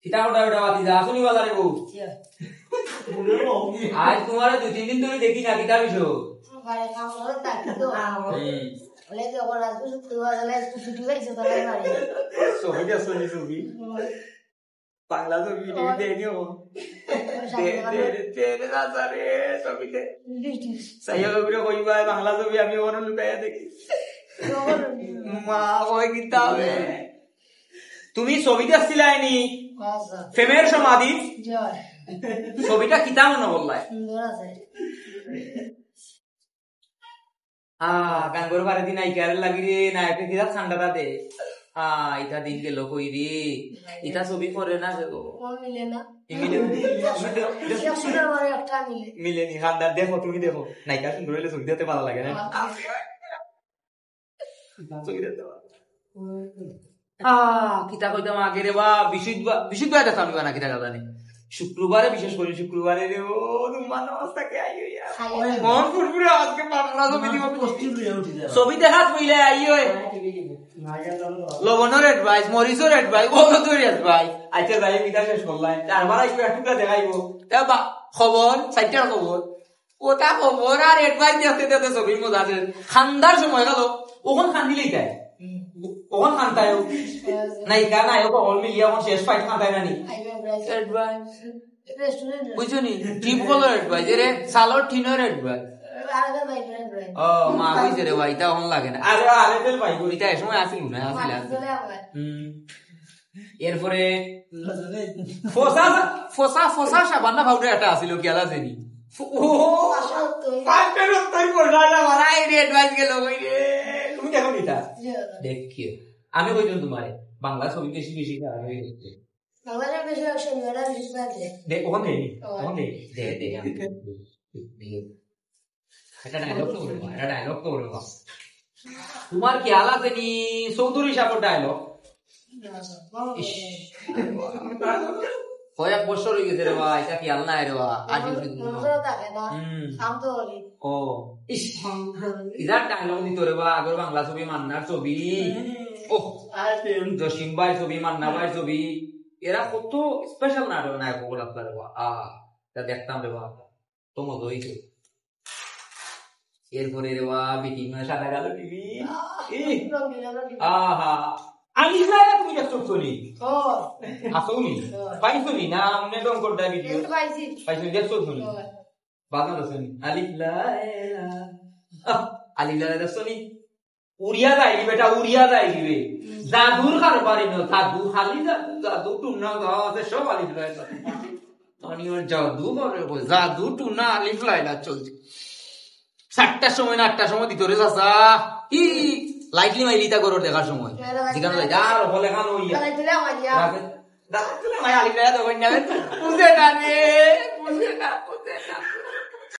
কিতা কোটা ওটা বাতি যা শুনি বাজারে গো আজ তোমার 2-3 দিন ধরে দেখি না কিতা বিষয় ঘরে কাম করে থাকি তো বলে যে ওরা আজকে ছুটি হলে ছুটি হয়েছে তাহলে বাড়ি ছবি দেখছো নি ছবি বাংলা ছবি টিভি দেখিও তেরে রাজারে ছবিতে সাইয়া করে কইবা বাংলা ছবি আমি ওখানে লুকাইয়া দেখি মা কই কিতা হবে তুমি ছবি দেখছিলাই নি ফেমের সমাধি জয় ছবিটা কিতা মনে বললাই সুন্দর আছে গাঙ্গর বারে দিন আইকার লাগি রে না একটা কিতা ঠান্ডাটা দে ইটা দিন গেল কই রে ইটা ছবি করে না গো কোন মিলে না মিলে সুন্দর মানে একটা মিলে মিলে নি খান্দার দেখো তুমি দেখো নাইকা সুন্দর হইলে ছবি দিতে ভালো লাগে না ছবি দিতে কিতা কইতাম আগে রে বা বিশুদ্ধ দেখতাম না কিতা কথা নেই শুক্রবারে বিশেষ করে শুক্রবারে রে ও তোমার অবস্থাকে আইও মন ফুরফুরে আজকে বাংলা ছবি দিব ছবি দেখাত মিলে আইও লবণের অ্যাডভাইস মরিচের অ্যাডভাইস ওদের অ্যাডভাইস আচ্ছা যাই কিতা শেষ করলাই তারপর একটু দেখাইবো তা খবর সাইটার খবর ওটা খবর আর অ্যাডভাইস দেখতে দেখতে ছবির মজা আছে খান্দার সময় গেল ওখান খান্দিলেই তাই ওখান খান্তায় নায়িকা নায়ক অল মিলিয়ে এখন শেষ ফাইট খান্তায় না নি অ্যাডভাইস বুঝছো নি টিপ কলর অ্যাডভাইস রে সালোর ঠিনের অ্যাডভাইস ও মা কইছে রে ভাই তা অন লাগে না আরে আরে তেল ভাই গরিটা এই সময় আসিল না আসিল এরপরে ফসা সাবান না পাউডার একটা আসিল কি আলা জানি ও পাঁচটার উত্তর করলা না মারাই রে অ্যাডভাইস গেল কই রে তুমি দেখো নিতা দেখিও আমি কইতাম তোমারে বাংলা ছবি বেশি বেশি না হয়ে গেছে বাংলাদেশ বেশি অপশন মেরা বেশি আছে দে ওখানে দে এটা ডায়লগ তো বলবো তোমার কি আলা জানি চৌধুরী সাহেবের ডায়লগ কয়েক বছর হয়ে গেছে রে ভাই এটা কি আল নাই রে ভাই আজ ও ইদার ডায়লগ দিত রে ভাই আগর বাংলা ছবি মান্নার ছবি ও জসিম ভাই ছবি মান্না ভাই ছবি এরা কত স্পেশাল নায়ক বলে আপনার রে ভাই দেখতাম রে ভাই তো মজা হয়েছে এরপরে রে ভাই বিটিং সাদা কালো টিভি আহা আমি যাই তুমি দেখছো শুনি আসুনি পাইছুনি না মনে ডং করডা ভিডিও পাইছুনি দেখছো শুনি বাগান শুনি আলিফ লাইলা আলিফ লাইলা দেখছো নি উড়িয়া যাই বেটা উড়িয়া যাই রে জাদুর কারবারি ন জাদু খালি জাদু টুনা গাও আছে সব আলিফ লাইলা তনি ওর জাদু করে জাদু টুনা আলিফ লাইলা চলছে 7টার সময় না 8টার সময় দিতরে চাচা কি লাইটলি মাইলিতা করো দেখার সময় যেখানে যাই আর বলে খান হইয়া দাঁড়াইলে মাই আলিফ লাইলা তো কইনা বুঝে না রে বুঝে না